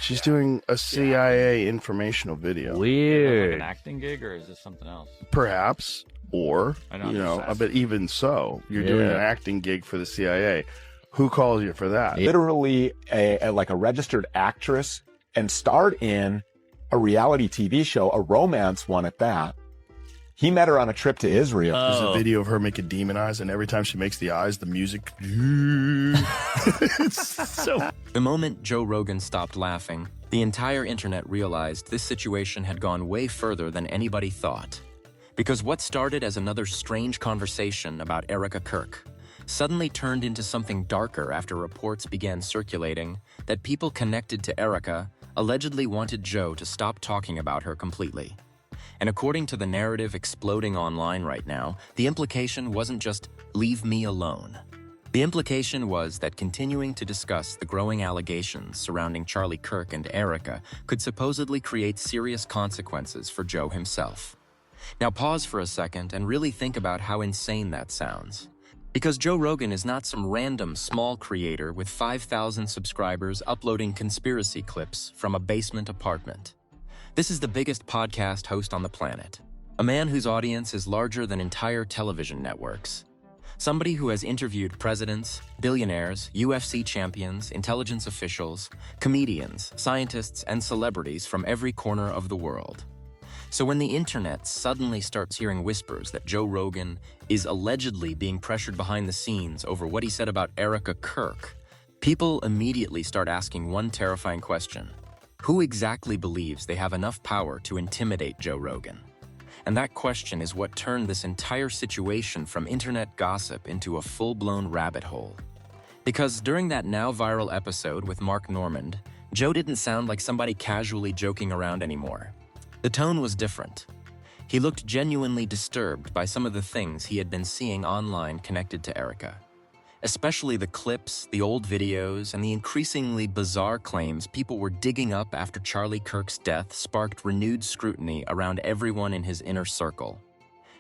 She's doing a CIA informational video. Weird. Like an acting gig, or is this something else? Perhaps, or, I know, you know, just but even so, you're doing an acting gig for the CIA. Who calls you for that? Literally like a registered actress and starred in a reality TV show, a romance one at that. He met her on a trip to Israel. There's a video of her making demon eyes, and every time she makes the eyes, the music. It's so. The moment Joe Rogan stopped laughing, the entire internet realized this situation had gone way further than anybody thought. Because what started as another strange conversation about Erika Kirk suddenly turned into something darker after reports began circulating that people connected to Erika allegedly wanted Joe to stop talking about her completely. And according to the narrative exploding online right now, the implication wasn't just, leave me alone. The implication was that continuing to discuss the growing allegations surrounding Charlie Kirk and Erika could supposedly create serious consequences for Joe himself. Now pause for a second and really think about how insane that sounds. Because Joe Rogan is not some random small creator with 5,000 subscribers uploading conspiracy clips from a basement apartment. This is the biggest podcast host on the planet, a man whose audience is larger than entire television networks. Somebody who has interviewed presidents, billionaires, UFC champions, intelligence officials, comedians, scientists, and celebrities from every corner of the world. So when the internet suddenly starts hearing whispers that Joe Rogan is allegedly being pressured behind the scenes over what he said about Erika Kirk, people immediately start asking one terrifying question. Who exactly believes they have enough power to intimidate Joe Rogan? And that question is what turned this entire situation from internet gossip into a full-blown rabbit hole. Because during that now viral episode with Mark Normand, Joe didn't sound like somebody casually joking around anymore. The tone was different. He looked genuinely disturbed by some of the things he had been seeing online connected to Erika. Especially the clips, the old videos, and the increasingly bizarre claims people were digging up after Charlie Kirk's death sparked renewed scrutiny around everyone in his inner circle.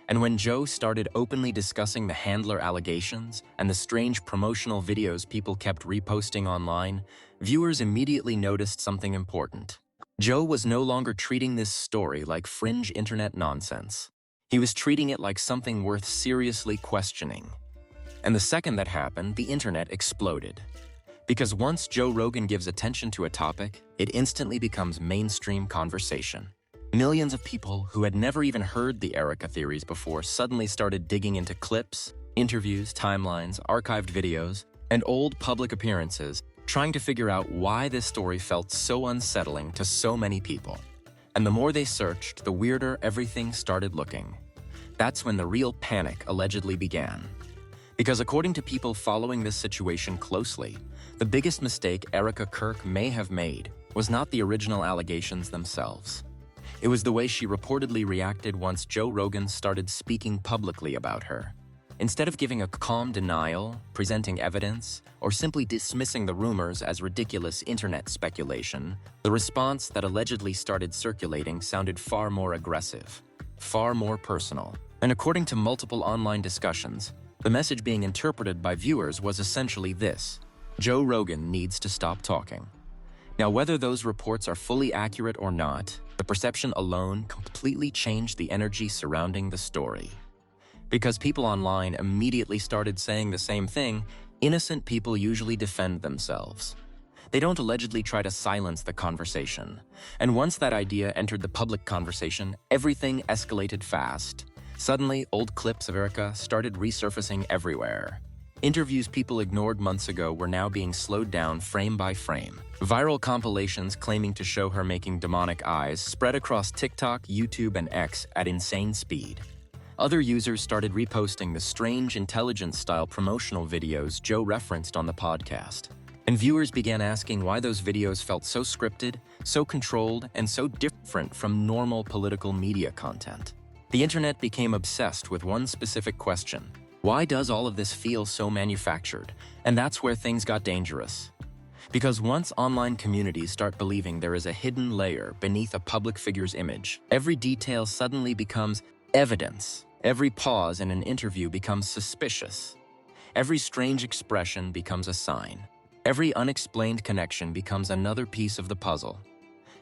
And when Joe started openly discussing the handler allegations and the strange promotional videos people kept reposting online, viewers immediately noticed something important. Joe was no longer treating this story like fringe internet nonsense. He was treating it like something worth seriously questioning. And the second that happened, the internet exploded. Because once Joe Rogan gives attention to a topic, it instantly becomes mainstream conversation. Millions of people who had never even heard the Erika theories before suddenly started digging into clips, interviews, timelines, archived videos, and old public appearances, trying to figure out why this story felt so unsettling to so many people. And the more they searched, the weirder everything started looking. That's when the real panic allegedly began. Because according to people following this situation closely, the biggest mistake Erika Kirk may have made was not the original allegations themselves. It was the way she reportedly reacted once Joe Rogan started speaking publicly about her. Instead of giving a calm denial, presenting evidence, or simply dismissing the rumors as ridiculous internet speculation, the response that allegedly started circulating sounded far more aggressive, far more personal. And according to multiple online discussions, the message being interpreted by viewers was essentially this: Joe Rogan needs to stop talking. Now, whether those reports are fully accurate or not, the perception alone completely changed the energy surrounding the story. Because people online immediately started saying the same thing, innocent people usually defend themselves. They don't allegedly try to silence the conversation. And once that idea entered the public conversation, everything escalated fast. Suddenly, old clips of Erika started resurfacing everywhere. Interviews people ignored months ago were now being slowed down frame by frame. Viral compilations claiming to show her making demonic eyes spread across TikTok, YouTube, and X at insane speed. Other users started reposting the strange intelligence-style promotional videos Joe referenced on the podcast. And viewers began asking why those videos felt so scripted, so controlled, and so different from normal political media content. The internet became obsessed with one specific question: why does all of this feel so manufactured? And that's where things got dangerous. Because once online communities start believing there is a hidden layer beneath a public figure's image, every detail suddenly becomes evidence. Every pause in an interview becomes suspicious. Every strange expression becomes a sign. Every unexplained connection becomes another piece of the puzzle.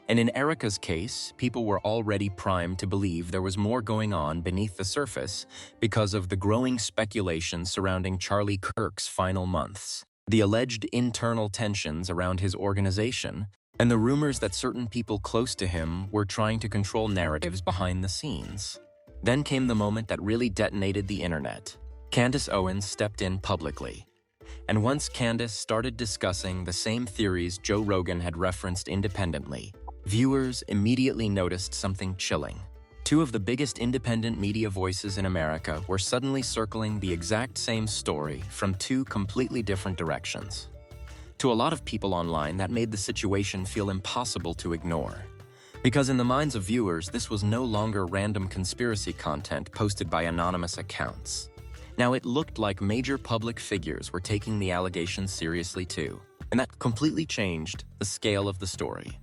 And in Erika's case, people were already primed to believe there was more going on beneath the surface because of the growing speculation surrounding Charlie Kirk's final months, the alleged internal tensions around his organization, and the rumors that certain people close to him were trying to control narratives behind the scenes. Then came the moment that really detonated the internet. Candace Owens stepped in publicly. And once Candace started discussing the same theories Joe Rogan had referenced independently, viewers immediately noticed something chilling. Two of the biggest independent media voices in America were suddenly circling the exact same story from two completely different directions. To a lot of people online, that made the situation feel impossible to ignore. Because in the minds of viewers, this was no longer random conspiracy content posted by anonymous accounts. Now, it looked like major public figures were taking the allegations seriously too, and that completely changed the scale of the story.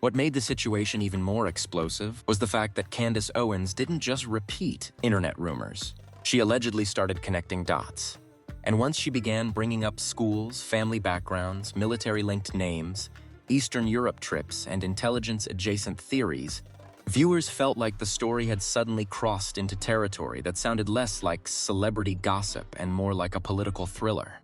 What made the situation even more explosive was the fact that Candace Owens didn't just repeat internet rumors. She allegedly started connecting dots. And once she began bringing up schools, family backgrounds, military-linked names, Eastern Europe trips, and intelligence-adjacent theories, viewers felt like the story had suddenly crossed into territory that sounded less like celebrity gossip and more like a political thriller.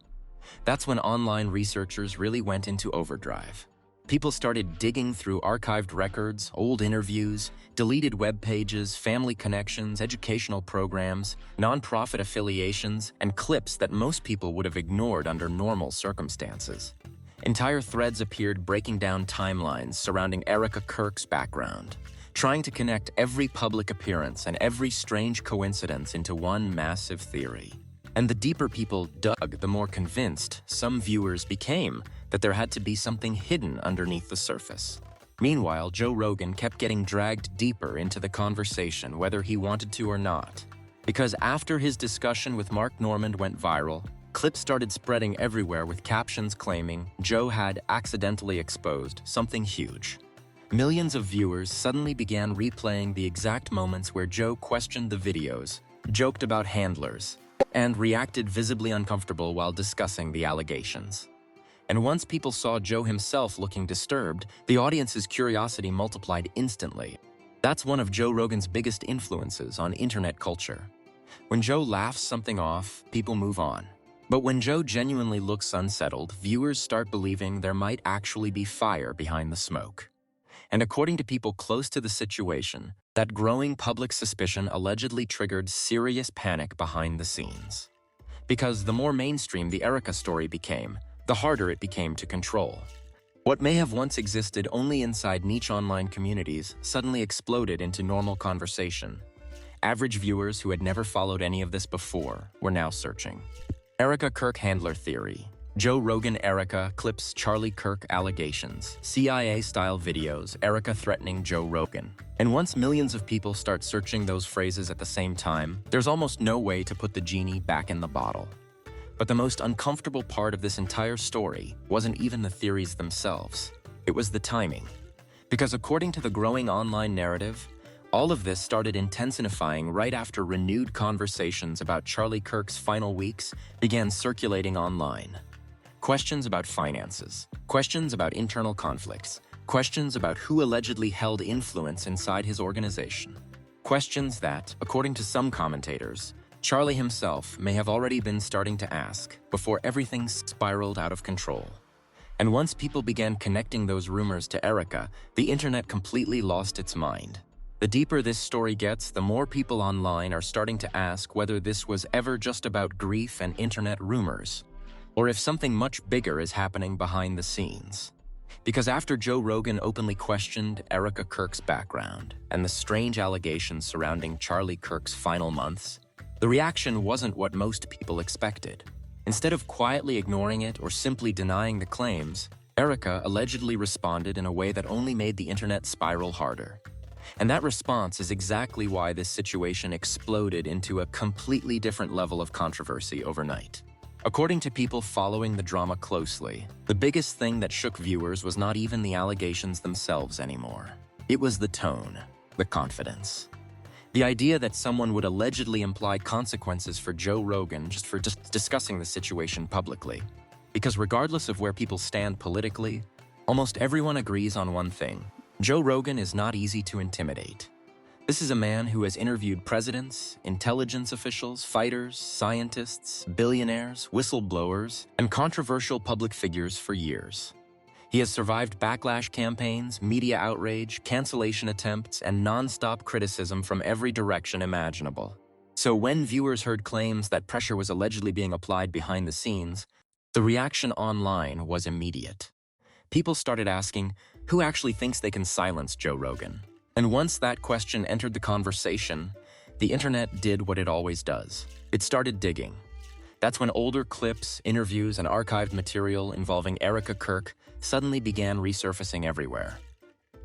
That's when online researchers really went into overdrive. People started digging through archived records, old interviews, deleted web pages, family connections, educational programs, nonprofit affiliations, and clips that most people would have ignored under normal circumstances. Entire threads appeared breaking down timelines surrounding Erika Kirk's background, trying to connect every public appearance and every strange coincidence into one massive theory. And the deeper people dug, the more convinced some viewers became that there had to be something hidden underneath the surface. Meanwhile, Joe Rogan kept getting dragged deeper into the conversation, whether he wanted to or not. Because after his discussion with Mark Normand went viral, clips started spreading everywhere with captions claiming Joe had accidentally exposed something huge. Millions of viewers suddenly began replaying the exact moments where Joe questioned the videos, joked about handlers, and reacted visibly uncomfortable while discussing the allegations. And once people saw Joe himself looking disturbed, the audience's curiosity multiplied instantly. That's one of Joe Rogan's biggest influences on internet culture. When Joe laughs something off, people move on. But when Joe genuinely looks unsettled, viewers start believing there might actually be fire behind the smoke. And according to people close to the situation, that growing public suspicion allegedly triggered serious panic behind the scenes. Because the more mainstream the Erika story became, the harder it became to control. What may have once existed only inside niche online communities suddenly exploded into normal conversation. Average viewers who had never followed any of this before were now searching. Erika Kirk handler theory. Joe Rogan Erika clips Charlie Kirk allegations. CIA-style videos, Erika threatening Joe Rogan. And once millions of people start searching those phrases at the same time, there's almost no way to put the genie back in the bottle. But the most uncomfortable part of this entire story wasn't even the theories themselves. It was the timing. Because according to the growing online narrative, all of this started intensifying right after renewed conversations about Charlie Kirk's final weeks began circulating online. Questions about finances, questions about internal conflicts, questions about who allegedly held influence inside his organization. Questions that, according to some commentators, Charlie himself may have already been starting to ask before everything spiraled out of control. And once people began connecting those rumors to Erika, the internet completely lost its mind. The deeper this story gets, the more people online are starting to ask whether this was ever just about grief and internet rumors, or if something much bigger is happening behind the scenes. Because after Joe Rogan openly questioned Erika Kirk's background and the strange allegations surrounding Charlie Kirk's final months, the reaction wasn't what most people expected. Instead of quietly ignoring it or simply denying the claims, Erika allegedly responded in a way that only made the internet spiral harder. And that response is exactly why this situation exploded into a completely different level of controversy overnight. According to people following the drama closely, the biggest thing that shook viewers was not even the allegations themselves anymore. It was the tone, the confidence. The idea that someone would allegedly imply consequences for Joe Rogan just for discussing the situation publicly Because regardless of where people stand politically, almost everyone agrees on one thing: Joe Rogan is not easy to intimidate. This is a man who has interviewed presidents, intelligence officials, fighters, scientists, billionaires, whistleblowers, and controversial public figures for years. He has survived backlash campaigns, media outrage, cancellation attempts, and non-stop criticism from every direction imaginable. So when viewers heard claims that pressure was allegedly being applied behind the scenes, the reaction online was immediate. People started asking, who actually thinks they can silence Joe Rogan? And once that question entered the conversation, the internet did what it always does. It started digging. That's when older clips, interviews, and archived material involving Erika Kirk suddenly began resurfacing everywhere.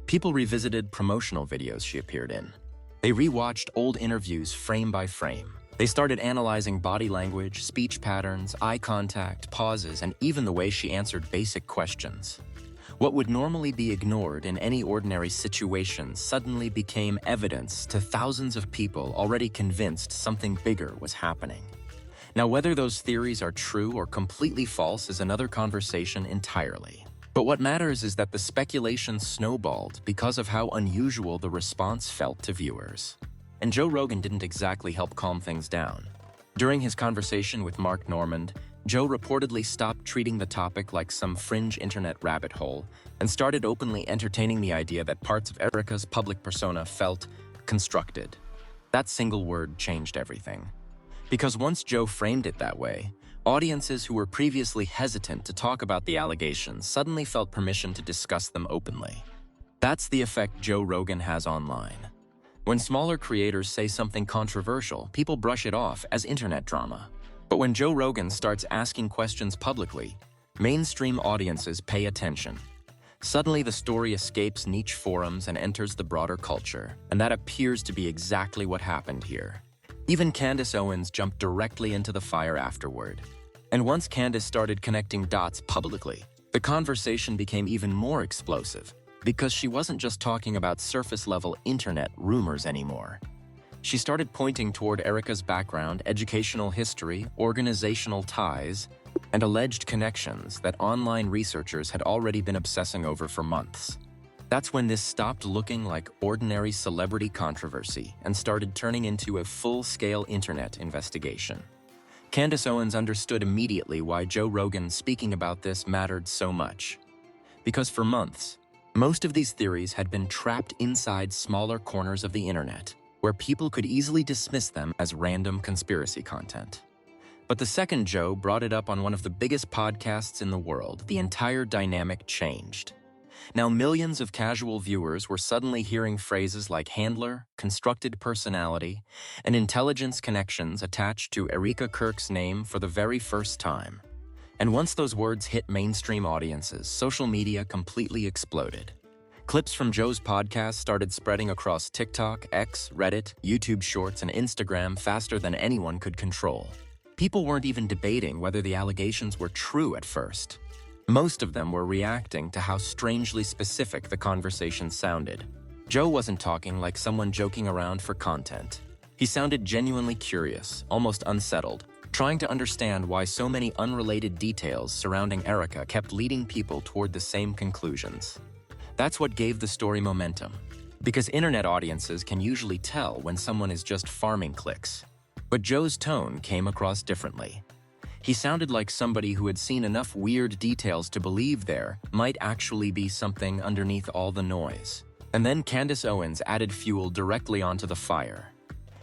People revisited promotional videos she appeared in. They rewatched old interviews frame by frame. They started analyzing body language, speech patterns, eye contact, pauses, and even the way she answered basic questions. What would normally be ignored in any ordinary situation suddenly became evidence to thousands of people already convinced something bigger was happening. Now, whether those theories are true or completely false is another conversation entirely. But what matters is that the speculation snowballed because of how unusual the response felt to viewers. And Joe Rogan didn't exactly help calm things down. During his conversation with Mark Normand, Joe reportedly stopped treating the topic like some fringe internet rabbit hole and started openly entertaining the idea that parts of Erika's public persona felt constructed. That single word changed everything. Because once Joe framed it that way, audiences who were previously hesitant to talk about the allegations suddenly felt permission to discuss them openly. That's the effect Joe Rogan has online. When smaller creators say something controversial, people brush it off as internet drama. But when Joe Rogan starts asking questions publicly, mainstream audiences pay attention. Suddenly, the story escapes niche forums and enters the broader culture, and that appears to be exactly what happened here. Even Candace Owens jumped directly into the fire afterward. And once Candace started connecting dots publicly, the conversation became even more explosive, because she wasn't just talking about surface-level internet rumors anymore. She started pointing toward Erika's background, educational history, organizational ties, and alleged connections that online researchers had already been obsessing over for months. That's when this stopped looking like ordinary celebrity controversy and started turning into a full-scale internet investigation. Candace Owens understood immediately why Joe Rogan speaking about this mattered so much. Because for months, most of these theories had been trapped inside smaller corners of the internet, where people could easily dismiss them as random conspiracy content. But the second Joe brought it up on one of the biggest podcasts in the world, the entire dynamic changed. Now millions of casual viewers were suddenly hearing phrases like handler, constructed personality, and intelligence connections attached to Erika Kirk's name for the very first time. And once those words hit mainstream audiences, social media completely exploded. Clips from Joe's podcast started spreading across TikTok, X, Reddit, YouTube Shorts, and Instagram faster than anyone could control. People weren't even debating whether the allegations were true at first. Most of them were reacting to how strangely specific the conversation sounded. Joe wasn't talking like someone joking around for content. He sounded genuinely curious, almost unsettled, trying to understand why so many unrelated details surrounding Erika kept leading people toward the same conclusions. That's what gave the story momentum, because internet audiences can usually tell when someone is just farming clicks. But Joe's tone came across differently. He sounded like somebody who had seen enough weird details to believe there might actually be something underneath all the noise. And then Candace Owens added fuel directly onto the fire.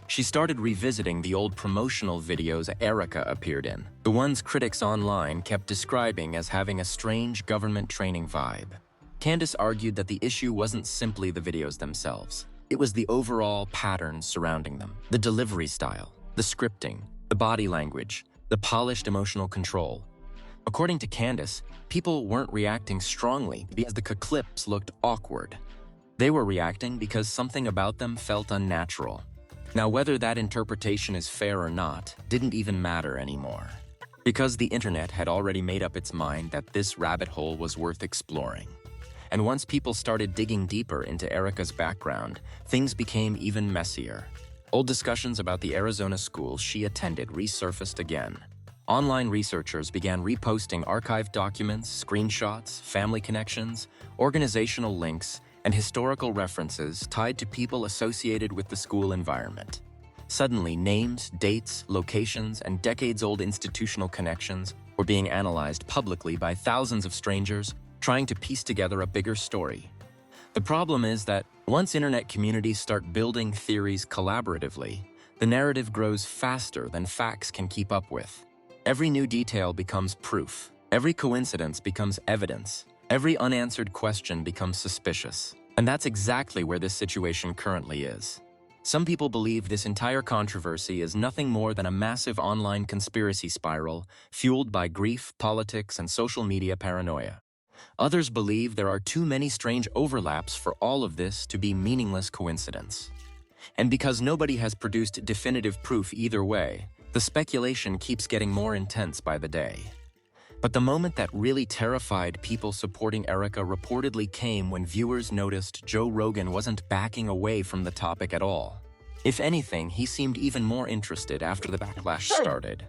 She started revisiting the old promotional videos Erika appeared in, the ones critics online kept describing as having a strange government training vibe. Candace argued that the issue wasn't simply the videos themselves. It was the overall patterns surrounding them, the delivery style, the scripting, the body language, the polished emotional control. According to Candace, people weren't reacting strongly because the clips looked awkward. They were reacting because something about them felt unnatural. Now, whether that interpretation is fair or not didn't even matter anymore, because the internet had already made up its mind that this rabbit hole was worth exploring. And once people started digging deeper into Erika's background, things became even messier. Old discussions about the Arizona school she attended resurfaced again. online researchers began reposting archived documents, screenshots, family connections, organizational links, and historical references tied to people associated with the school environment. Suddenly, names, dates, locations, and decades-old institutional connections were being analyzed publicly by thousands of strangers trying to piece together a bigger story. The problem is that once internet communities start building theories collaboratively, the narrative grows faster than facts can keep up with. Every new detail becomes proof. Every coincidence becomes evidence. Every unanswered question becomes suspicious. And that's exactly where this situation currently is. Some people believe this entire controversy is nothing more than a massive online conspiracy spiral fueled by grief, politics, and social media paranoia. Others believe there are too many strange overlaps for all of this to be meaningless coincidence. And because nobody has produced definitive proof either way, the speculation keeps getting more intense by the day. But the moment that really terrified people supporting Erika reportedly came when viewers noticed Joe Rogan wasn't backing away from the topic at all. If anything, he seemed even more interested after the backlash started.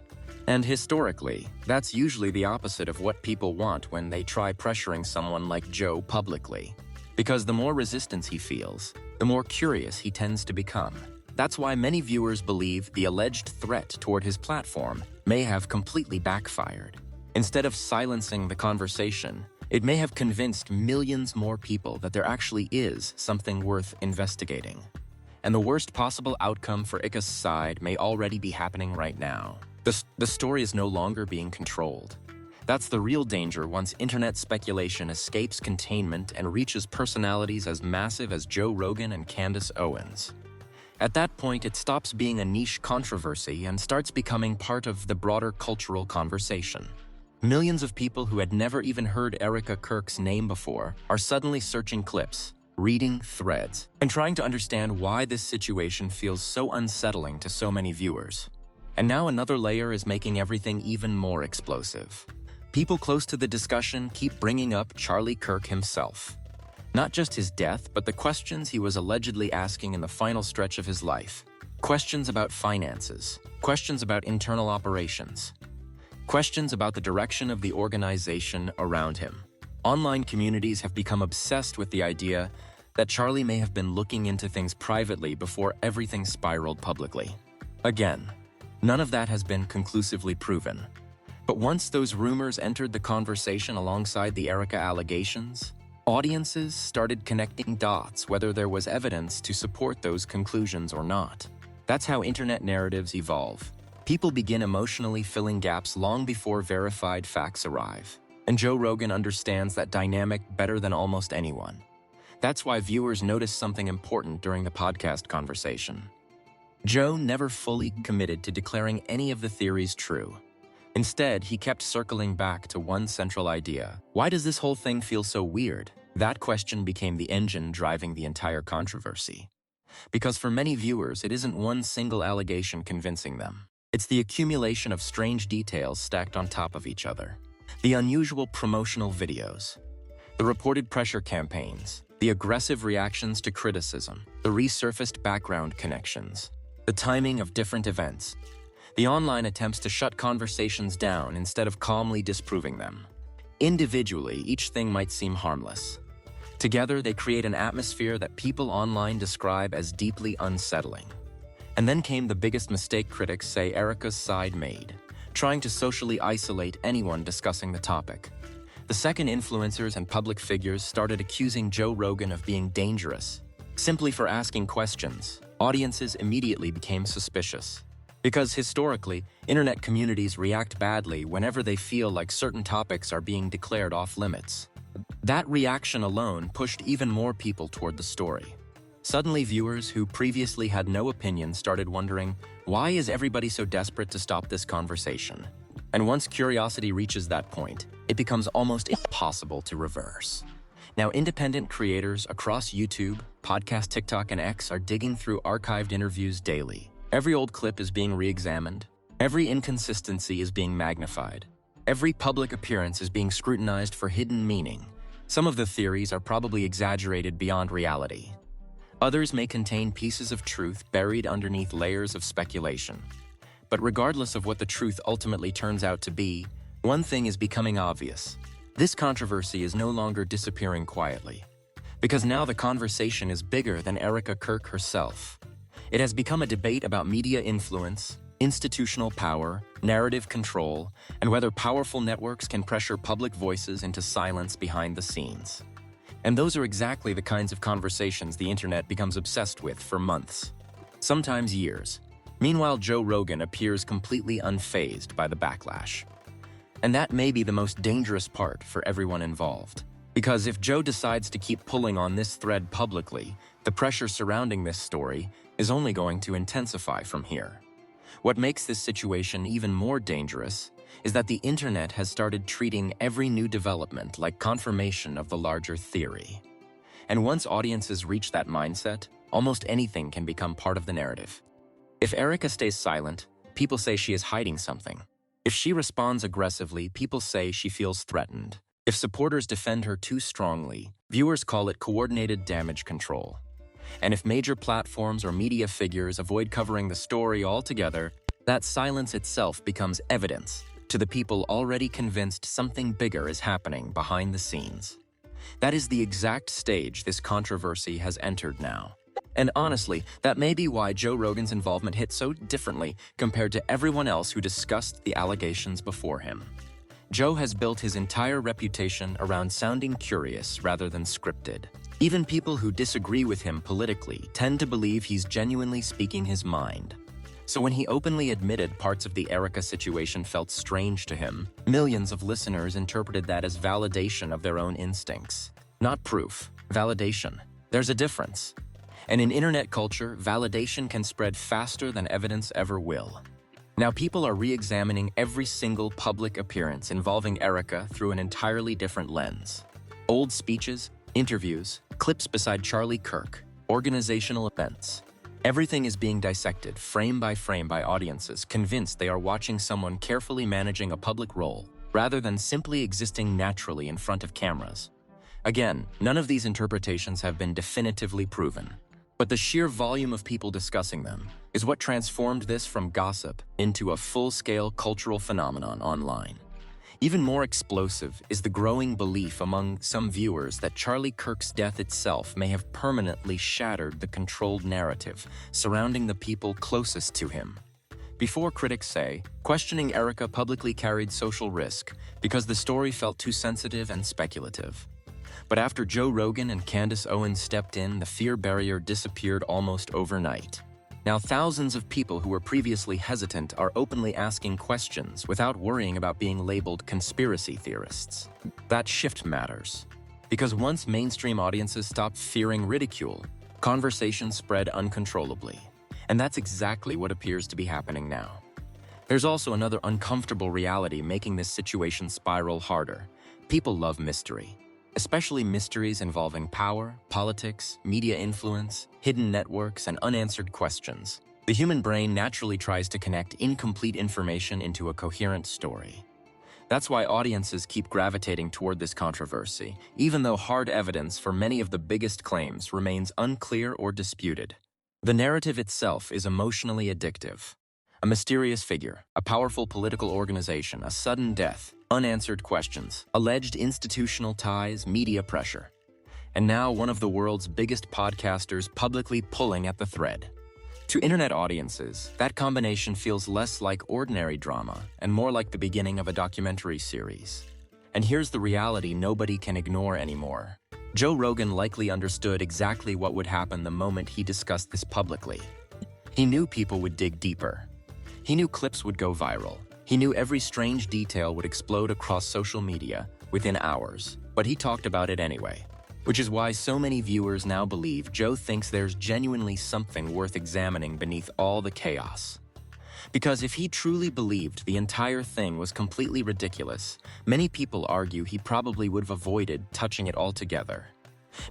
And historically, that's usually the opposite of what people want when they try pressuring someone like Joe publicly. Because the more resistance he feels, the more curious he tends to become. That's why many viewers believe the alleged threat toward his platform may have completely backfired. Instead of silencing the conversation, it may have convinced millions more people that there actually is something worth investigating. And the worst possible outcome for Erika's side may already be happening right now. The story is no longer being controlled. That's the real danger once internet speculation escapes containment and reaches personalities as massive as Joe Rogan and Candace Owens. At that point, it stops being a niche controversy and starts becoming part of the broader cultural conversation. Millions of people who had never even heard Erika Kirk's name before are suddenly searching clips, reading threads, and trying to understand why this situation feels so unsettling to so many viewers. And now another layer is making everything even more explosive. People close to the discussion keep bringing up Charlie Kirk himself. Not just his death, but the questions he was allegedly asking in the final stretch of his life. Questions about finances, questions about internal operations, questions about the direction of the organization around him. Online communities have become obsessed with the idea that Charlie may have been looking into things privately before everything spiraled publicly. Again, none of that has been conclusively proven. But once those rumors entered the conversation alongside the Erika allegations, audiences started connecting dots whether there was evidence to support those conclusions or not. That's how internet narratives evolve. People begin emotionally filling gaps long before verified facts arrive. And Joe Rogan understands that dynamic better than almost anyone. That's why viewers notice something important during the podcast conversation. Joe never fully committed to declaring any of the theories true. Instead, he kept circling back to one central idea. Why does this whole thing feel so weird? That question became the engine driving the entire controversy. Because for many viewers, it isn't one single allegation convincing them. It's the accumulation of strange details stacked on top of each other. The unusual promotional videos, the reported pressure campaigns, the aggressive reactions to criticism, the resurfaced background connections, the timing of different events, the online attempts to shut conversations down instead of calmly disproving them. Individually, each thing might seem harmless. Together, they create an atmosphere that people online describe as deeply unsettling. And then came the biggest mistake critics say Erika's side made, trying to socially isolate anyone discussing the topic. The second influencers and public figures started accusing Joe Rogan of being dangerous. Simply for asking questions, audiences immediately became suspicious. Because historically, internet communities react badly whenever they feel like certain topics are being declared off limits. That reaction alone pushed even more people toward the story. Suddenly, viewers who previously had no opinion started wondering, why is everybody so desperate to stop this conversation? And once curiosity reaches that point, it becomes almost impossible to reverse. Now, independent creators across YouTube, podcast, TikTok, and X are digging through archived interviews daily. Every old clip is being re-examined. Every inconsistency is being magnified. Every public appearance is being scrutinized for hidden meaning. Some of the theories are probably exaggerated beyond reality. Others may contain pieces of truth buried underneath layers of speculation. But regardless of what the truth ultimately turns out to be, one thing is becoming obvious. This controversy is no longer disappearing quietly. Because now the conversation is bigger than Erika Kirk herself. It has become a debate about media influence, institutional power, narrative control, and whether powerful networks can pressure public voices into silence behind the scenes. And those are exactly the kinds of conversations the internet becomes obsessed with for months, sometimes years. Meanwhile, Joe Rogan appears completely unfazed by the backlash. And that may be the most dangerous part for everyone involved. Because if Joe decides to keep pulling on this thread publicly, the pressure surrounding this story is only going to intensify from here. What makes this situation even more dangerous is that the internet has started treating every new development like confirmation of the larger theory. And once audiences reach that mindset, almost anything can become part of the narrative. If Erika stays silent, people say she is hiding something. If she responds aggressively, people say she feels threatened. If supporters defend her too strongly, viewers call it coordinated damage control. And if major platforms or media figures avoid covering the story altogether, that silence itself becomes evidence to the people already convinced something bigger is happening behind the scenes. That is the exact stage this controversy has entered now. And honestly, that may be why Joe Rogan's involvement hit so differently compared to everyone else who discussed the allegations before him. Joe has built his entire reputation around sounding curious rather than scripted. Even people who disagree with him politically tend to believe he's genuinely speaking his mind. So when he openly admitted parts of the Erika situation felt strange to him, millions of listeners interpreted that as validation of their own instincts. Not proof, validation. There's a difference. And in internet culture, validation can spread faster than evidence ever will. Now people are re-examining every single public appearance involving Erika through an entirely different lens. Old speeches, interviews, clips beside Charlie Kirk, organizational events. Everything is being dissected frame by audiences convinced they are watching someone carefully managing a public role, rather than simply existing naturally in front of cameras. Again, none of these interpretations have been definitively proven. But the sheer volume of people discussing them is what transformed this from gossip into a full-scale cultural phenomenon online. Even more explosive is the growing belief among some viewers that Charlie Kirk's death itself may have permanently shattered the controlled narrative surrounding the people closest to him. Before, critics say, questioning Erika publicly carried social risk because the story felt too sensitive and speculative. But after Joe Rogan and Candace Owens stepped in, the fear barrier disappeared almost overnight. Now thousands of people who were previously hesitant are openly asking questions without worrying about being labeled conspiracy theorists. That shift matters. Because once mainstream audiences stopped fearing ridicule, conversations spread uncontrollably. And that's exactly what appears to be happening now. There's also another uncomfortable reality making this situation spiral harder. People love mystery. Especially mysteries involving power, politics, media influence, hidden networks, and unanswered questions. The human brain naturally tries to connect incomplete information into a coherent story. That's why audiences keep gravitating toward this controversy, even though hard evidence for many of the biggest claims remains unclear or disputed. The narrative itself is emotionally addictive. A mysterious figure, a powerful political organization, a sudden death, unanswered questions, alleged institutional ties, media pressure. And now one of the world's biggest podcasters publicly pulling at the thread. To internet audiences, that combination feels less like ordinary drama and more like the beginning of a documentary series. And here's the reality nobody can ignore anymore. Joe Rogan likely understood exactly what would happen the moment he discussed this publicly. He knew people would dig deeper. He knew clips would go viral. He knew every strange detail would explode across social media within hours, but he talked about it anyway. Which is why so many viewers now believe Joe thinks there's genuinely something worth examining beneath all the chaos. Because if he truly believed the entire thing was completely ridiculous, many people argue he probably would have avoided touching it altogether.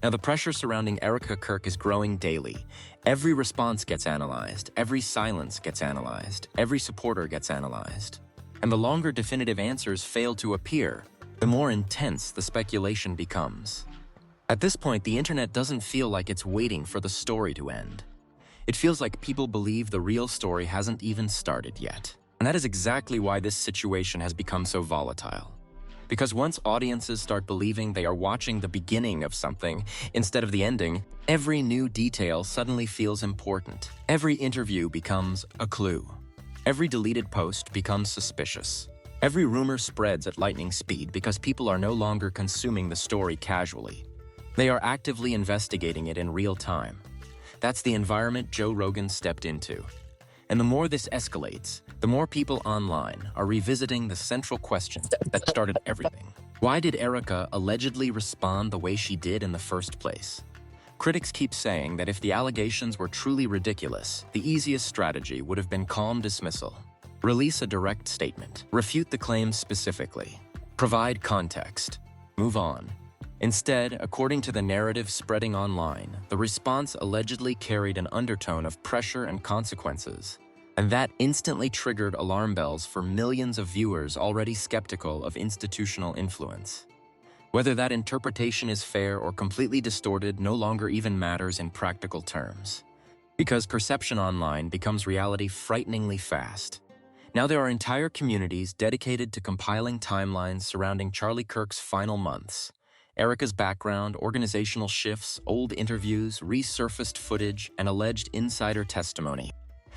Now, the pressure surrounding Erika Kirk is growing daily. Every response gets analyzed, every silence gets analyzed, every supporter gets analyzed. And the longer definitive answers fail to appear, the more intense the speculation becomes. At this point, the internet doesn't feel like it's waiting for the story to end. It feels like people believe the real story hasn't even started yet. And that is exactly why this situation has become so volatile. Because once audiences start believing they are watching the beginning of something instead of the ending, every new detail suddenly feels important. Every interview becomes a clue. Every deleted post becomes suspicious. Every rumor spreads at lightning speed because people are no longer consuming the story casually. They are actively investigating it in real time. That's the environment Joe Rogan stepped into. And the more this escalates, the more people online are revisiting the central question that started everything. Why did Erika allegedly respond the way she did in the first place? Critics keep saying that if the allegations were truly ridiculous, the easiest strategy would have been calm dismissal. Release a direct statement. Refute the claims specifically. Provide context. Move on. Instead, according to the narrative spreading online, the response allegedly carried an undertone of pressure and consequences. And that instantly triggered alarm bells for millions of viewers already skeptical of institutional influence. Whether that interpretation is fair or completely distorted no longer even matters in practical terms. Because perception online becomes reality frighteningly fast. Now there are entire communities dedicated to compiling timelines surrounding Charlie Kirk's final months. Erika's background, organizational shifts, old interviews, resurfaced footage, and alleged insider testimony.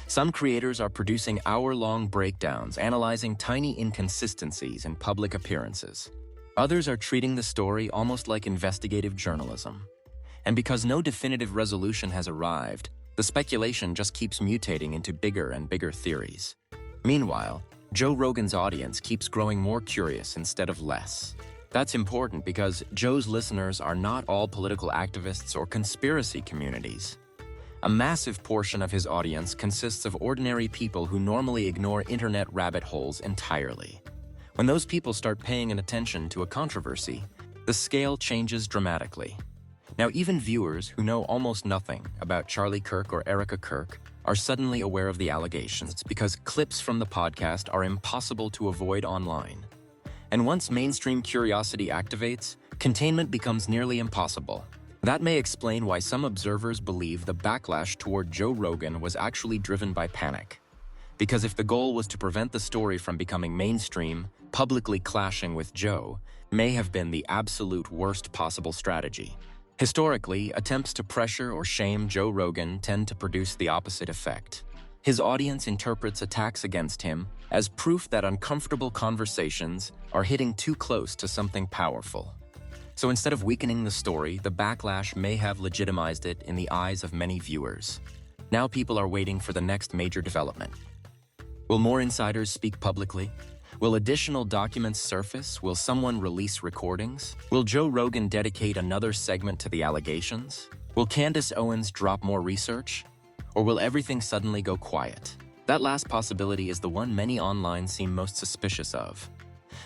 Some creators are producing hour-long breakdowns, analyzing tiny inconsistencies in public appearances. Others are treating the story almost like investigative journalism. And because no definitive resolution has arrived, the speculation just keeps mutating into bigger and bigger theories. Meanwhile, Joe Rogan's audience keeps growing more curious instead of less. That's important because Joe's listeners are not all political activists or conspiracy communities. A massive portion of his audience consists of ordinary people who normally ignore internet rabbit holes entirely. When those people start paying attention to a controversy, the scale changes dramatically. Now, even viewers who know almost nothing about Charlie Kirk or Erika Kirk are suddenly aware of the allegations because clips from the podcast are impossible to avoid online. And once mainstream curiosity activates, containment becomes nearly impossible. That may explain why some observers believe the backlash toward Joe Rogan was actually driven by panic. Because if the goal was to prevent the story from becoming mainstream, publicly clashing with Joe may have been the absolute worst possible strategy. Historically, attempts to pressure or shame Joe Rogan tend to produce the opposite effect. His audience interprets attacks against him as proof that uncomfortable conversations are hitting too close to something powerful. So instead of weakening the story, the backlash may have legitimized it in the eyes of many viewers. Now people are waiting for the next major development. Will more insiders speak publicly? Will additional documents surface? Will someone release recordings? Will Joe Rogan dedicate another segment to the allegations? Will Candace Owens drop more research? Or will everything suddenly go quiet? That last possibility is the one many online seem most suspicious of.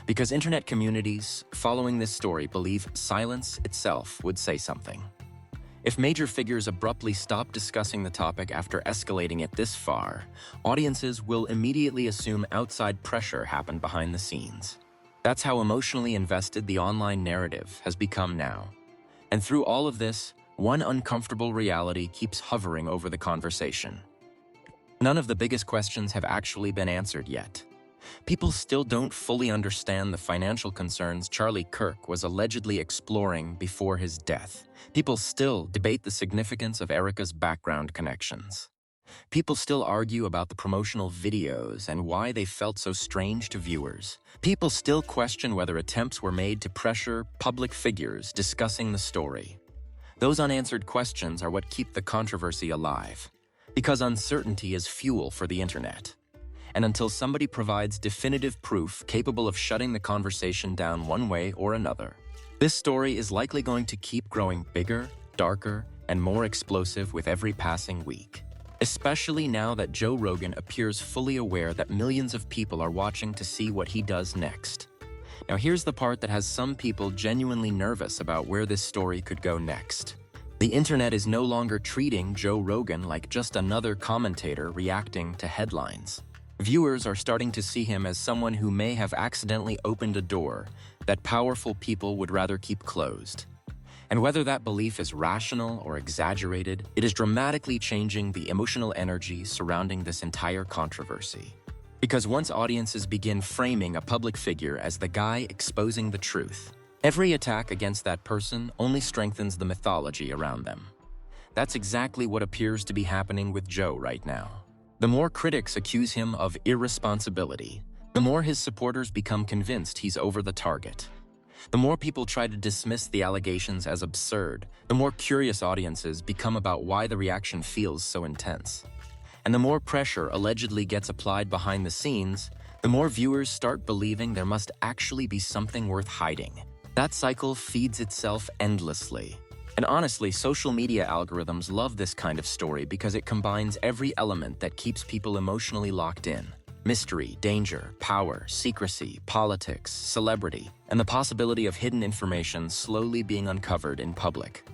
Because internet communities following this story believe silence itself would say something. If major figures abruptly stop discussing the topic after escalating it this far, audiences will immediately assume outside pressure happened behind the scenes. That's how emotionally invested the online narrative has become now. And through all of this, one uncomfortable reality keeps hovering over the conversation. None of the biggest questions have actually been answered yet. People still don't fully understand the financial concerns Charlie Kirk was allegedly exploring before his death. People still debate the significance of Erika's background connections. People still argue about the promotional videos and why they felt so strange to viewers. People still question whether attempts were made to pressure public figures discussing the story. Those unanswered questions are what keep the controversy alive, because uncertainty is fuel for the internet. And until somebody provides definitive proof capable of shutting the conversation down one way or another, this story is likely going to keep growing bigger, darker, and more explosive with every passing week. Especially now that Joe Rogan appears fully aware that millions of people are watching to see what he does next. Now here's the part that has some people genuinely nervous about where this story could go next. The internet is no longer treating Joe Rogan like just another commentator reacting to headlines. Viewers are starting to see him as someone who may have accidentally opened a door that powerful people would rather keep closed. And whether that belief is rational or exaggerated, it is dramatically changing the emotional energy surrounding this entire controversy. Because once audiences begin framing a public figure as the guy exposing the truth, every attack against that person only strengthens the mythology around them. That's exactly what appears to be happening with Joe right now. The more critics accuse him of irresponsibility, the more his supporters become convinced he's over the target. The more people try to dismiss the allegations as absurd, the more curious audiences become about why the reaction feels so intense. And the more pressure allegedly gets applied behind the scenes, the more viewers start believing there must actually be something worth hiding. That cycle feeds itself endlessly. And honestly, social media algorithms love this kind of story because it combines every element that keeps people emotionally locked in. Mystery, danger, power, secrecy, politics, celebrity, and the possibility of hidden information slowly being uncovered in public.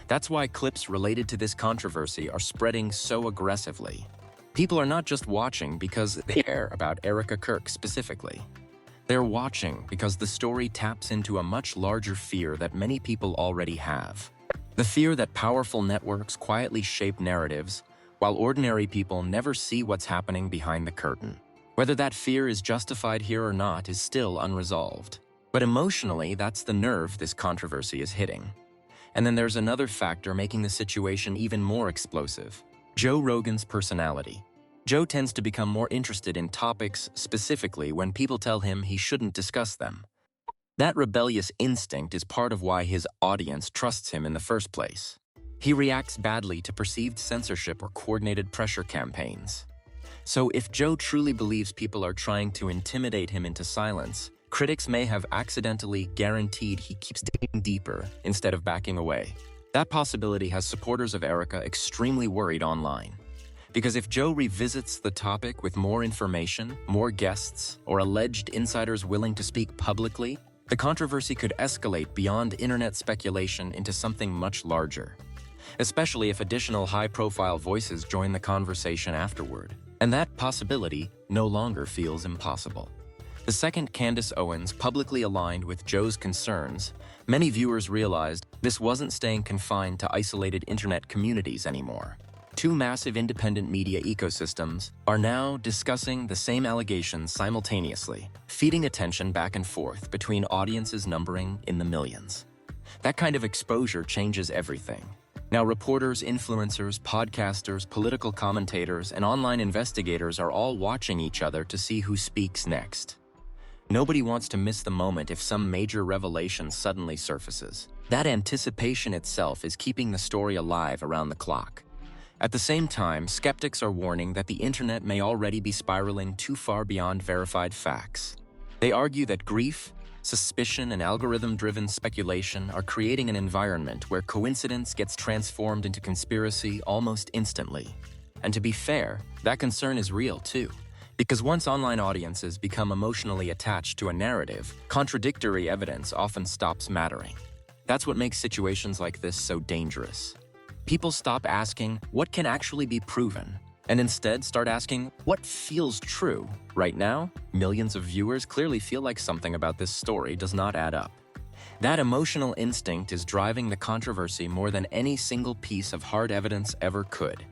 That's why clips related to this controversy are spreading so aggressively. People are not just watching because they care about Erika Kirk specifically. They're watching because the story taps into a much larger fear that many people already have. The fear that powerful networks quietly shape narratives, while ordinary people never see what's happening behind the curtain. Whether that fear is justified here or not is still unresolved. But emotionally, that's the nerve this controversy is hitting. And then there's another factor making the situation even more explosive: Joe Rogan's personality. Joe tends to become more interested in topics specifically when people tell him he shouldn't discuss them. That rebellious instinct is part of why his audience trusts him in the first place. He reacts badly to perceived censorship or coordinated pressure campaigns. So if Joe truly believes people are trying to intimidate him into silence, critics may have accidentally guaranteed he keeps digging deeper instead of backing away. That possibility has supporters of Erika extremely worried online. Because if Joe revisits the topic with more information, more guests, or alleged insiders willing to speak publicly, the controversy could escalate beyond internet speculation into something much larger, especially if additional high-profile voices join the conversation afterward. And that possibility no longer feels impossible. The second Candace Owens publicly aligned with Joe's concerns, many viewers realized this wasn't staying confined to isolated internet communities anymore. Two massive independent media ecosystems are now discussing the same allegations simultaneously, feeding attention back and forth between audiences numbering in the millions. That kind of exposure changes everything. Now reporters, influencers, podcasters, political commentators, and online investigators are all watching each other to see who speaks next. Nobody wants to miss the moment if some major revelation suddenly surfaces. That anticipation itself is keeping the story alive around the clock. At the same time, skeptics are warning that the internet may already be spiraling too far beyond verified facts. They argue that grief, suspicion, and algorithm-driven speculation are creating an environment where coincidence gets transformed into conspiracy almost instantly. And to be fair, that concern is real too. Because once online audiences become emotionally attached to a narrative, contradictory evidence often stops mattering. That's what makes situations like this so dangerous. People stop asking, what can actually be proven? And instead start asking, what feels true? Right now, millions of viewers clearly feel like something about this story does not add up. That emotional instinct is driving the controversy more than any single piece of hard evidence ever could.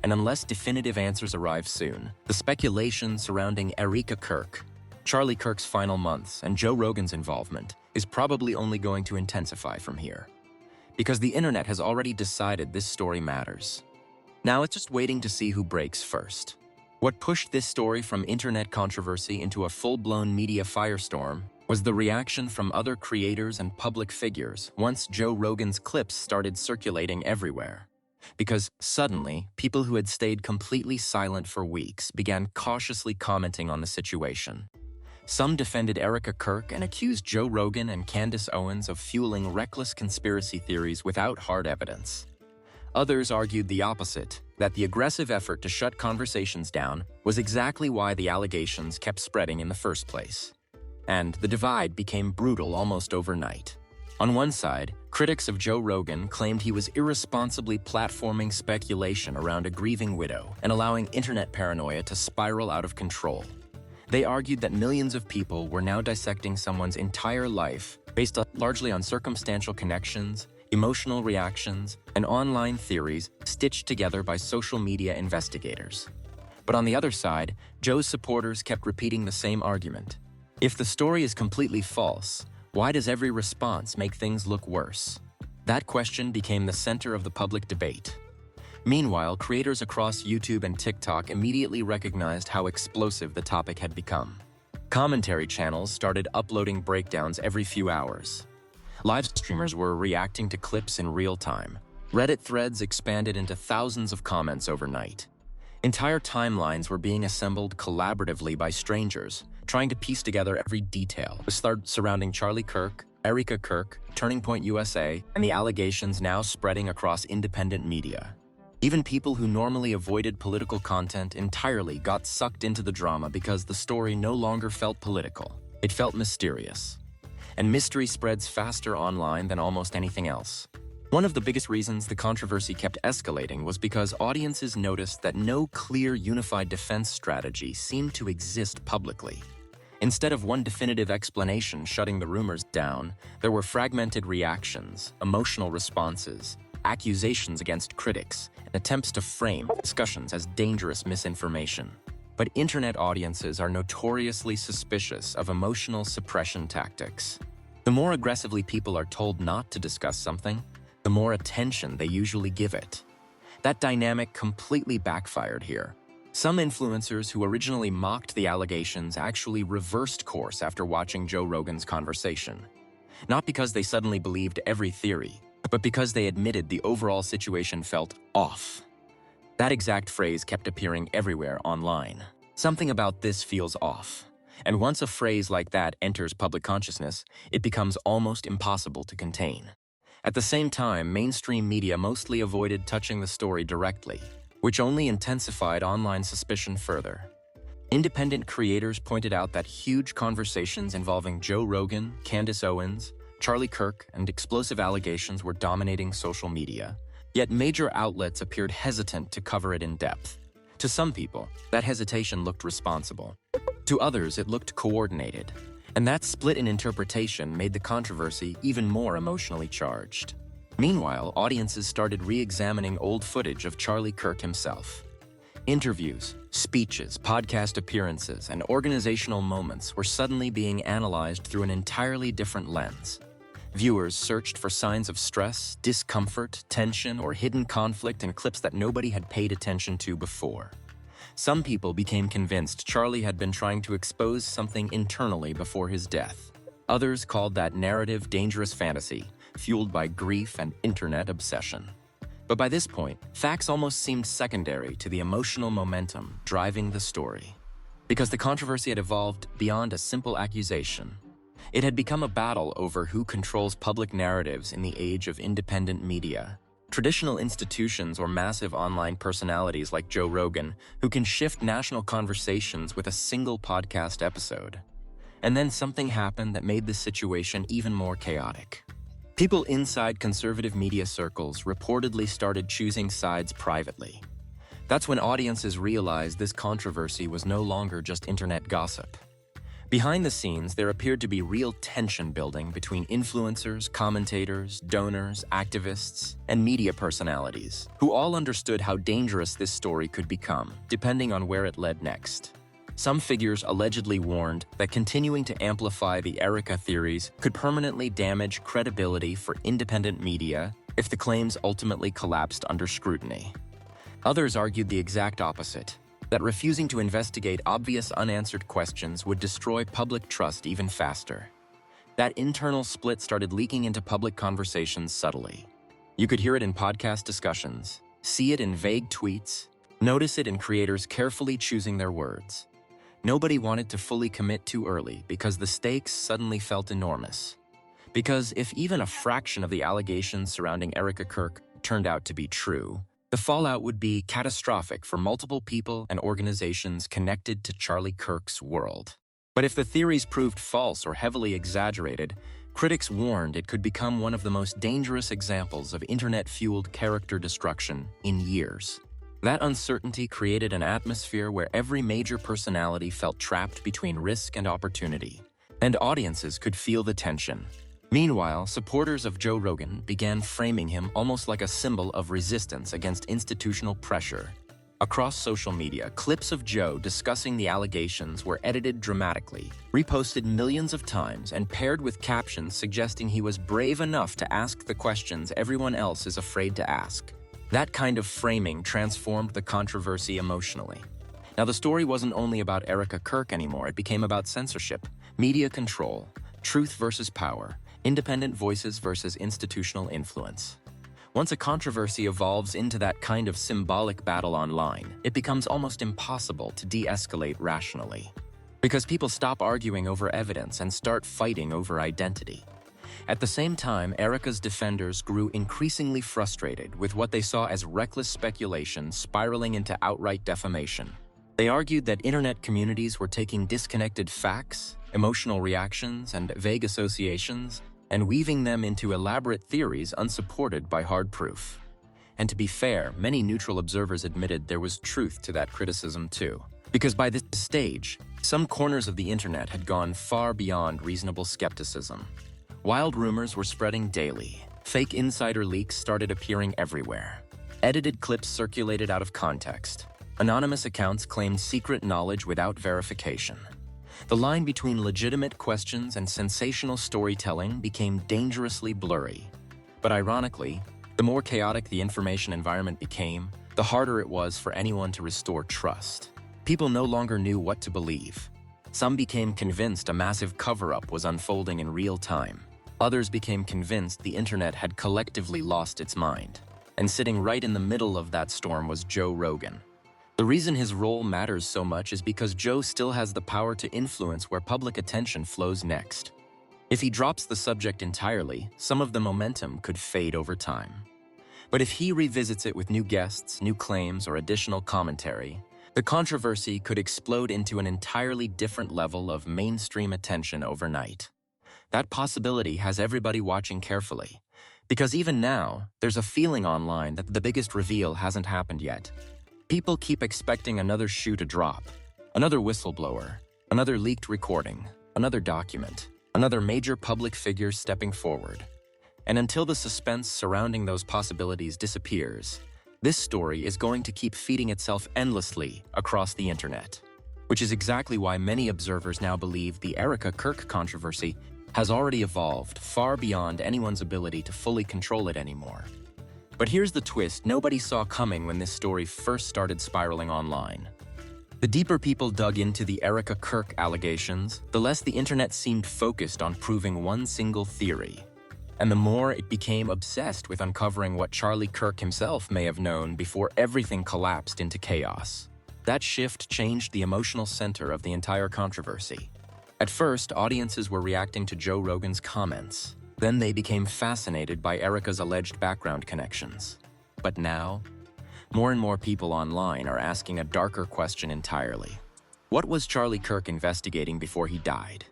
And unless definitive answers arrive soon, the speculation surrounding Erika Kirk, Charlie Kirk's final months, and Joe Rogan's involvement is probably only going to intensify from here. Because the internet has already decided this story matters. Now it's just waiting to see who breaks first. What pushed this story from internet controversy into a full-blown media firestorm was the reaction from other creators and public figures once Joe Rogan's clips started circulating everywhere. Because suddenly, people who had stayed completely silent for weeks began cautiously commenting on the situation. Some defended Erika Kirk and accused Joe Rogan and Candace Owens of fueling reckless conspiracy theories without hard evidence. Others argued the opposite, that the aggressive effort to shut conversations down was exactly why the allegations kept spreading in the first place. And the divide became brutal almost overnight. On one side, critics of Joe Rogan claimed he was irresponsibly platforming speculation around a grieving widow and allowing internet paranoia to spiral out of control. They argued that millions of people were now dissecting someone's entire life based largely on circumstantial connections, emotional reactions, and online theories stitched together by social media investigators. But on the other side, Joe's supporters kept repeating the same argument. If the story is completely false, why does every response make things look worse? That question became the center of the public debate. Meanwhile, creators across YouTube and TikTok immediately recognized how explosive the topic had become. Commentary channels started uploading breakdowns every few hours. Live streamers were reacting to clips in real time. Reddit threads expanded into thousands of comments overnight. Entire timelines were being assembled collaboratively by strangers, trying to piece together every detail surrounding Charlie Kirk, Erika Kirk, Turning Point USA, and the allegations now spreading across independent media. Even people who normally avoided political content entirely got sucked into the drama because the story no longer felt political. It felt mysterious. And mystery spreads faster online than almost anything else. One of the biggest reasons the controversy kept escalating was because audiences noticed that no clear, unified defense strategy seemed to exist publicly. Instead of one definitive explanation shutting the rumors down, there were fragmented reactions, emotional responses, accusations against critics, and attempts to frame discussions as dangerous misinformation. But internet audiences are notoriously suspicious of emotional suppression tactics. The more aggressively people are told not to discuss something, the more attention they usually give it. That dynamic completely backfired here. Some influencers who originally mocked the allegations actually reversed course after watching Joe Rogan's conversation. Not because they suddenly believed every theory, but because they admitted the overall situation felt off. That exact phrase kept appearing everywhere online. Something about this feels off. And once a phrase like that enters public consciousness, it becomes almost impossible to contain. At the same time, mainstream media mostly avoided touching the story directly, which only intensified online suspicion further. Independent creators pointed out that huge conversations involving Joe Rogan, Candace Owens, Charlie Kirk, and explosive allegations were dominating social media, yet major outlets appeared hesitant to cover it in depth. To some people, that hesitation looked responsible. To others, it looked coordinated. And that split in interpretation made the controversy even more emotionally charged. Meanwhile, audiences started re-examining old footage of Charlie Kirk himself. Interviews, speeches, podcast appearances, and organizational moments were suddenly being analyzed through an entirely different lens. Viewers searched for signs of stress, discomfort, tension, or hidden conflict in clips that nobody had paid attention to before. Some people became convinced Charlie had been trying to expose something internally before his death. Others called that narrative dangerous fantasy, fueled by grief and internet obsession. But by this point, facts almost seemed secondary to the emotional momentum driving the story. Because the controversy had evolved beyond a simple accusation. It had become a battle over who controls public narratives in the age of independent media. Traditional institutions or massive online personalities like Joe Rogan, who can shift national conversations with a single podcast episode. And then something happened that made the situation even more chaotic. People inside conservative media circles reportedly started choosing sides privately. That's when audiences realized this controversy was no longer just internet gossip. Behind the scenes, there appeared to be real tension building between influencers, commentators, donors, activists, and media personalities, who all understood how dangerous this story could become, depending on where it led next. Some figures allegedly warned that continuing to amplify the Erika theories could permanently damage credibility for independent media if the claims ultimately collapsed under scrutiny. Others argued the exact opposite, that refusing to investigate obvious unanswered questions would destroy public trust even faster. That internal split started leaking into public conversations subtly. You could hear it in podcast discussions, see it in vague tweets, notice it in creators carefully choosing their words. Nobody wanted to fully commit too early because the stakes suddenly felt enormous. Because if even a fraction of the allegations surrounding Erika Kirk turned out to be true, the fallout would be catastrophic for multiple people and organizations connected to Charlie Kirk's world. But if the theories proved false or heavily exaggerated, critics warned it could become one of the most dangerous examples of internet-fueled character destruction in years. That uncertainty created an atmosphere where every major personality felt trapped between risk and opportunity, and audiences could feel the tension. Meanwhile, supporters of Joe Rogan began framing him almost like a symbol of resistance against institutional pressure. Across social media, clips of Joe discussing the allegations were edited dramatically, reposted millions of times, and paired with captions suggesting he was brave enough to ask the questions everyone else is afraid to ask. That kind of framing transformed the controversy emotionally. Now, the story wasn't only about Erika Kirk anymore. It became about censorship, media control, truth versus power, independent voices versus institutional influence. Once a controversy evolves into that kind of symbolic battle online, it becomes almost impossible to de-escalate rationally. Because people stop arguing over evidence and start fighting over identity. At the same time, Erika's defenders grew increasingly frustrated with what they saw as reckless speculation spiraling into outright defamation. They argued that internet communities were taking disconnected facts, emotional reactions, and vague associations, and weaving them into elaborate theories unsupported by hard proof. And to be fair, many neutral observers admitted there was truth to that criticism too. Because by this stage, some corners of the internet had gone far beyond reasonable skepticism. Wild rumors were spreading daily. Fake insider leaks started appearing everywhere. Edited clips circulated out of context. Anonymous accounts claimed secret knowledge without verification. The line between legitimate questions and sensational storytelling became dangerously blurry. But ironically, the more chaotic the information environment became, the harder it was for anyone to restore trust. People no longer knew what to believe. Some became convinced a massive cover-up was unfolding in real time. Others became convinced the internet had collectively lost its mind. And sitting right in the middle of that storm was Joe Rogan. The reason his role matters so much is because Joe still has the power to influence where public attention flows next. If he drops the subject entirely, some of the momentum could fade over time. But if he revisits it with new guests, new claims, or additional commentary, the controversy could explode into an entirely different level of mainstream attention overnight. That possibility has everybody watching carefully, because even now, there's a feeling online that the biggest reveal hasn't happened yet. People keep expecting another shoe to drop, another whistleblower, another leaked recording, another document, another major public figure stepping forward. And until the suspense surrounding those possibilities disappears, this story is going to keep feeding itself endlessly across the internet. Which is exactly why many observers now believe the Erika Kirk controversy has already evolved far beyond anyone's ability to fully control it anymore. But here's the twist nobody saw coming when this story first started spiraling online. The deeper people dug into the Erika Kirk allegations, the less the internet seemed focused on proving one single theory. And the more it became obsessed with uncovering what Charlie Kirk himself may have known before everything collapsed into chaos. That shift changed the emotional center of the entire controversy. At first, audiences were reacting to Joe Rogan's comments. Then they became fascinated by Erika's alleged background connections. But now, more and more people online are asking a darker question entirely. What was Charlie Kirk investigating before he died?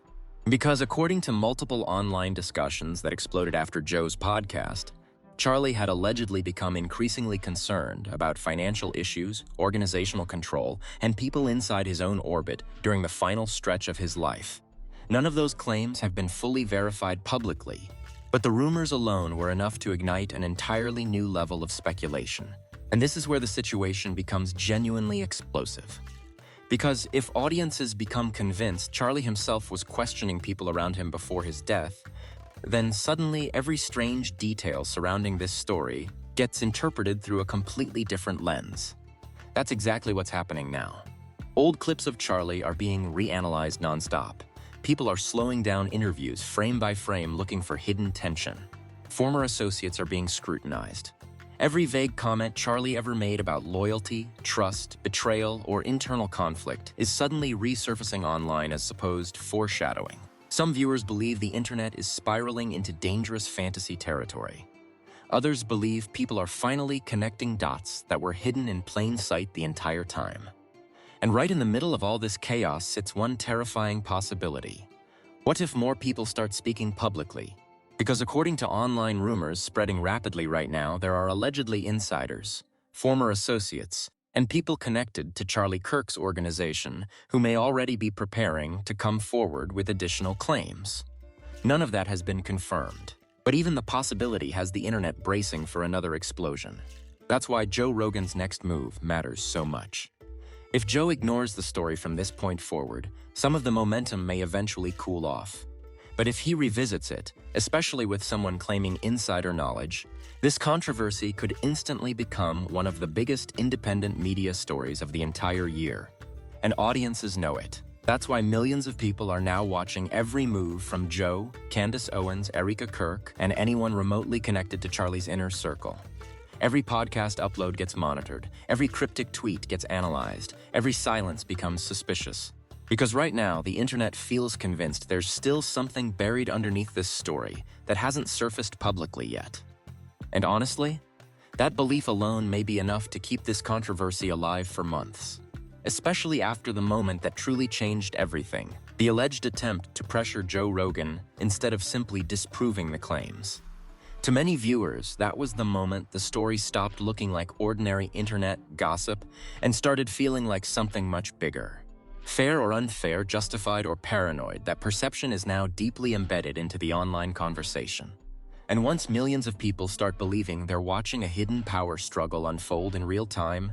Because according to multiple online discussions that exploded after Joe's podcast, Charlie had allegedly become increasingly concerned about financial issues, organizational control, and people inside his own orbit during the final stretch of his life. None of those claims have been fully verified publicly, but the rumors alone were enough to ignite an entirely new level of speculation. And this is where the situation becomes genuinely explosive. Because if audiences become convinced Charlie himself was questioning people around him before his death, then suddenly every strange detail surrounding this story gets interpreted through a completely different lens. That's exactly what's happening now. Old clips of Charlie are being reanalyzed nonstop. People are slowing down interviews frame by frame looking for hidden tension. Former associates are being scrutinized. Every vague comment Charlie ever made about loyalty, trust, betrayal, or internal conflict is suddenly resurfacing online as supposed foreshadowing. Some viewers believe the internet is spiraling into dangerous fantasy territory. Others believe people are finally connecting dots that were hidden in plain sight the entire time. And right in the middle of all this chaos sits one terrifying possibility. What if more people start speaking publicly? Because according to online rumors spreading rapidly right now, there are allegedly insiders, former associates, and people connected to Charlie Kirk's organization who may already be preparing to come forward with additional claims. None of that has been confirmed, but even the possibility has the internet bracing for another explosion. That's why Joe Rogan's next move matters so much. If Joe ignores the story from this point forward, some of the momentum may eventually cool off. But if he revisits it, especially with someone claiming insider knowledge, this controversy could instantly become one of the biggest independent media stories of the entire year. And audiences know it. That's why millions of people are now watching every move from Joe, Candace Owens, Erika Kirk, and anyone remotely connected to Charlie's inner circle. Every podcast upload gets monitored, every cryptic tweet gets analyzed, every silence becomes suspicious. Because right now, the internet feels convinced there's still something buried underneath this story that hasn't surfaced publicly yet. And honestly, that belief alone may be enough to keep this controversy alive for months. Especially after the moment that truly changed everything, the alleged attempt to pressure Joe Rogan instead of simply disproving the claims. To many viewers, that was the moment the story stopped looking like ordinary internet gossip and started feeling like something much bigger. Fair or unfair, justified or paranoid, that perception is now deeply embedded into the online conversation. And once millions of people start believing they're watching a hidden power struggle unfold in real time,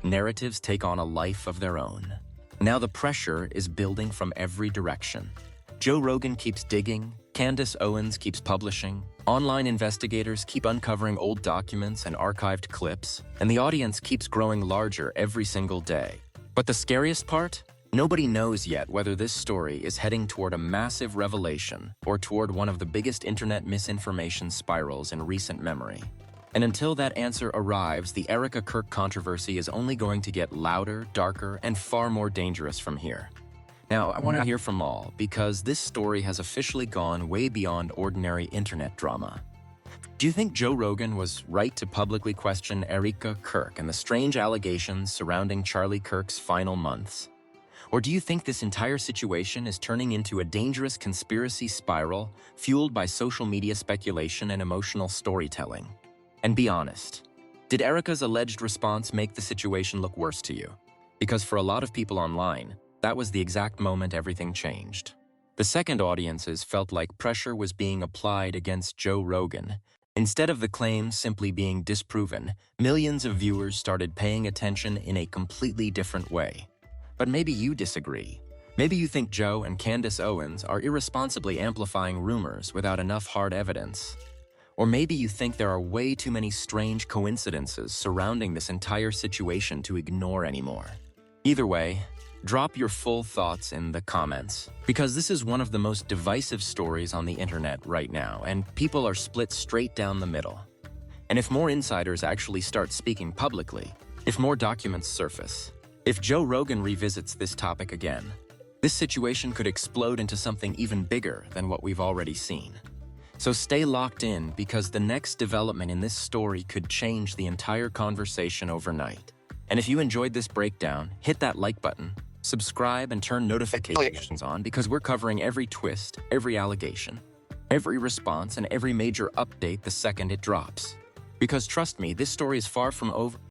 narratives take on a life of their own. Now the pressure is building from every direction. Joe Rogan keeps digging, Candace Owens keeps publishing, online investigators keep uncovering old documents and archived clips, and the audience keeps growing larger every single day. But the scariest part? Nobody knows yet whether this story is heading toward a massive revelation or toward one of the biggest internet misinformation spirals in recent memory. And until that answer arrives, the Erika Kirk controversy is only going to get louder, darker, and far more dangerous from here. Now, I want to hear from all, because this story has officially gone way beyond ordinary internet drama. Do you think Joe Rogan was right to publicly question Erika Kirk and the strange allegations surrounding Charlie Kirk's final months? Or do you think this entire situation is turning into a dangerous conspiracy spiral fueled by social media speculation and emotional storytelling? And be honest, did Erika's alleged response make the situation look worse to you? Because for a lot of people online, that was the exact moment everything changed. The second audiences felt like pressure was being applied against Joe Rogan. Instead of the claims simply being disproven, millions of viewers started paying attention in a completely different way. But maybe you disagree. Maybe you think Joe and Candace Owens are irresponsibly amplifying rumors without enough hard evidence. Or maybe you think there are way too many strange coincidences surrounding this entire situation to ignore anymore. Either way, drop your full thoughts in the comments, because this is one of the most divisive stories on the internet right now, and people are split straight down the middle. And if more insiders actually start speaking publicly, if more documents surface, if Joe Rogan revisits this topic again, this situation could explode into something even bigger than what we've already seen. So stay locked in, because the next development in this story could change the entire conversation overnight. And if you enjoyed this breakdown, hit that like button, subscribe, and turn notifications on, because we're covering every twist, every allegation, every response, and every major update the second it drops. Because trust me, this story is far from over.